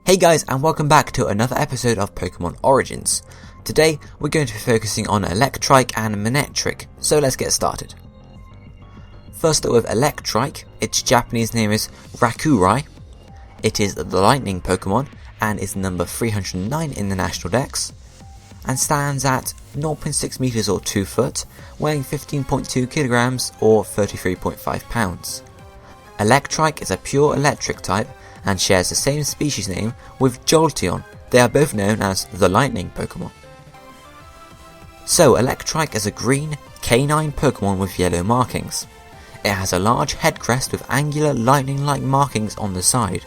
Hey guys, and welcome back to another episode of Pokemon Origins. Today we're going to be focusing on Electrike and Manectric, so let's get started. First up with Electrike, its Japanese name is Rakurai. It is the lightning Pokemon and is number 309 in the National Dex, and stands at 0.6 meters or 2 foot, weighing 15.2 kilograms or 33.5 pounds. Electrike is a pure electric type and shares the same species name with Jolteon. They are both known as the lightning Pokemon. So Electrike is a green, canine Pokemon with yellow markings. It has a large head crest with angular lightning-like markings on the side.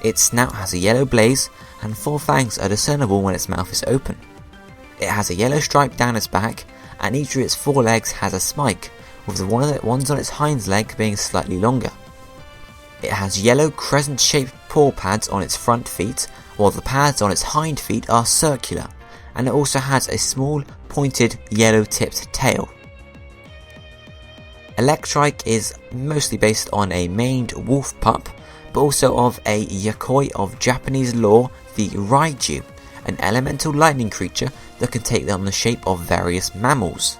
Its snout has a yellow blaze and 4 fangs are discernible when its mouth is open. It has a yellow stripe down its back and each of its 4 legs has a spike, with the ones on its hind leg being slightly longer. It has yellow crescent-shaped paw pads on its front feet, while the pads on its hind feet are circular, and it also has a small, pointed, yellow-tipped tail. Electrike is mostly based on a maned wolf pup, but also of a yokoi of Japanese lore, the Raiju, an elemental lightning creature that can take on the shape of various mammals.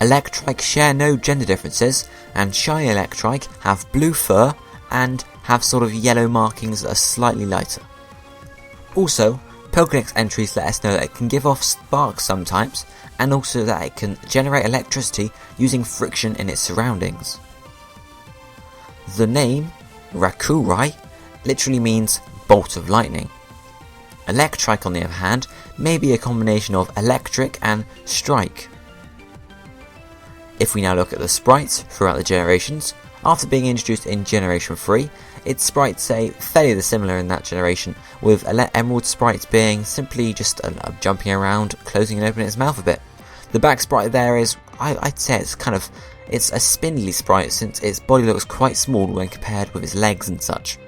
Electrike share no gender differences, and Shy Electrike have blue fur and have sort of yellow markings that are slightly lighter. Also, Pokédex entries let us know that it can give off sparks sometimes, and also that it can generate electricity using friction in its surroundings. The name, Rakurai, literally means bolt of lightning. Electrike, on the other hand, may be a combination of electric and strike. If we now look at the sprites throughout the generations, after being introduced in Generation 3, its sprites say fairly similar in that generation, with Emerald sprites being simply just jumping around, closing and opening its mouth a bit. The back sprite there is, I'd say it's a spindly sprite since its body looks quite small when compared with its legs and such.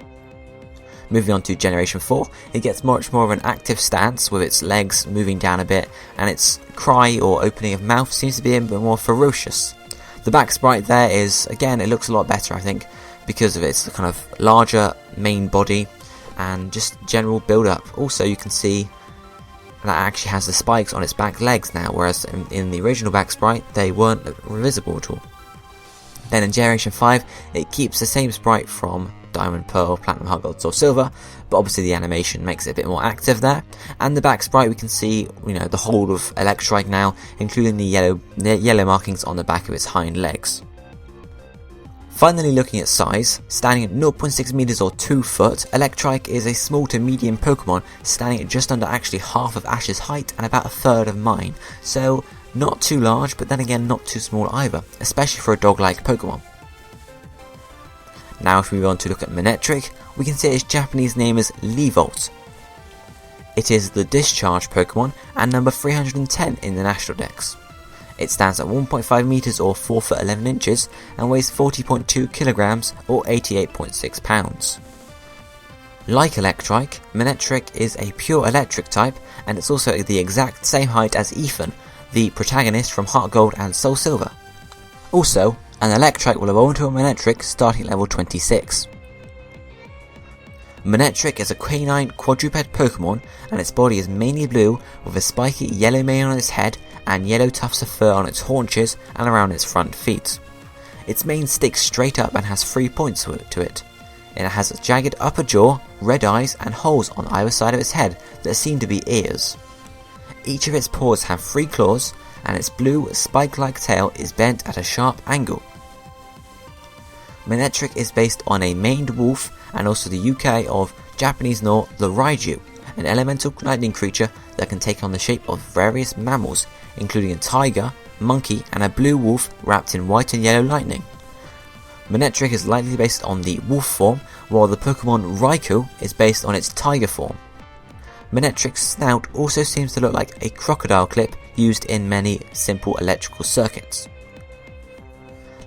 Moving on to Generation 4, it gets much more of an active stance with its legs moving down a bit, and its cry or opening of mouth seems to be a bit more ferocious. The back sprite there is, again, it looks a lot better I think, because of its kind of larger main body and just general build up. Also you can see that it actually has the spikes on its back legs now, whereas in the original back sprite they weren't visible at all. Then in Generation 5 it keeps the same sprite from Diamond, Pearl, Platinum, Heart Gold, Soul, Silver, but obviously the animation makes it a bit more active there. And the back sprite we can see, the whole of Electrike now, including the yellow markings on the back of its hind legs. Finally, looking at size, standing at 0.6 meters or 2 foot, Electrike is a small to medium Pokemon, standing at just under actually half of Ash's height and about a third of mine. So not too large, but then again not too small either, especially for a dog-like Pokemon. Now if we move on to look at Manectric, we can see its Japanese name is Leavolt. It is the discharge Pokemon and number 310 in the National Dex. It stands at 1.5 meters or 4 foot 11 inches and weighs 40.2 kilograms or 88.6 pounds. Like Electrike, Manectric is a pure electric type, and it's also the exact same height as Ethan, the protagonist from Heart Gold and Soul Silver. Also, an Electrike will evolve into a Manectric starting at level 26. Manectric is a canine quadruped Pokemon, and its body is mainly blue with a spiky yellow mane on its head and yellow tufts of fur on its haunches and around its front feet. Its mane sticks straight up and has 3 points to it. It has a jagged upper jaw, red eyes and holes on either side of its head that seem to be ears. Each of its paws have 3 claws, and its blue spike-like tail is bent at a sharp angle. Manectric is based on a maned wolf and also the UK of Japanese lore, the Raiju, an elemental lightning creature that can take on the shape of various mammals, including a tiger, monkey and a blue wolf wrapped in white and yellow lightning. Manectric is likely based on the wolf form, while the Pokemon Raikou is based on its tiger form. Manectric's snout also seems to look like a crocodile clip used in many simple electrical circuits.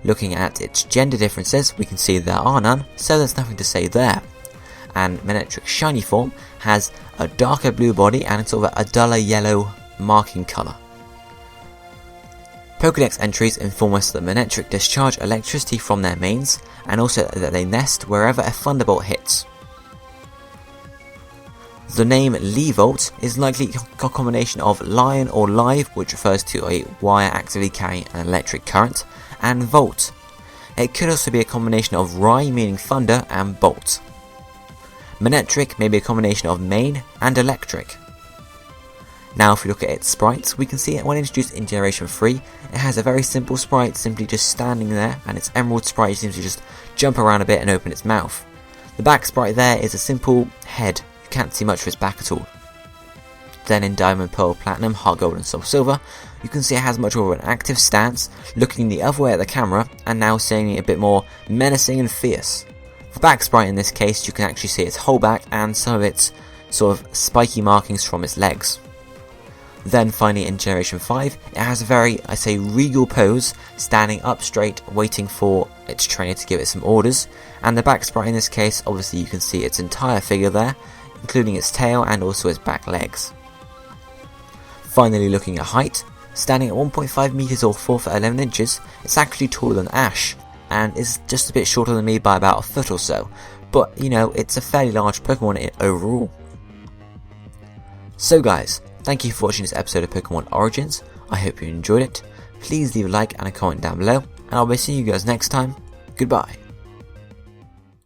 Looking at its gender differences, we can see there are none, so there's nothing to say there. And Manectric's shiny form has a darker blue body and sort of a duller yellow marking colour. Pokédex entries inform us that Manectric discharge electricity from their manes, and also that they nest wherever a thunderbolt hits. The name Levolt is likely a combination of lion or live, which refers to a wire actively carrying an electric current, and volt. It could also be a combination of Rai, meaning thunder, and bolt. Manectric may be a combination of main and electric. Now if we look at its sprites, we can see it when introduced in Generation 3, it has a very simple sprite simply just standing there, and its emerald sprite seems to just jump around a bit and open its mouth. The back sprite there is a simple head, you can't see much of its back at all. Then in Diamond, Pearl, Platinum, Heart Gold and Soul Silver, you can see it has much more of an active stance, looking the other way at the camera, and now seeming a bit more menacing and fierce. The back sprite in this case, you can actually see its whole back and some of its sort of spiky markings from its legs. Then finally in Generation 5, it has a very, I say, regal pose, standing up straight, waiting for its trainer to give it some orders, and the back sprite in this case, obviously you can see its entire figure there, including its tail and also its back legs. Finally looking at height, standing at 1.5 meters or 4 foot 11 inches, it's actually taller than Ash, and is just a bit shorter than me by about a foot or so, but you know, it's a fairly large Pokemon overall. So guys, thank you for watching this episode of Pokemon Origins. I hope you enjoyed it. Please leave a like and a comment down below, and I'll be seeing you guys next time. Goodbye.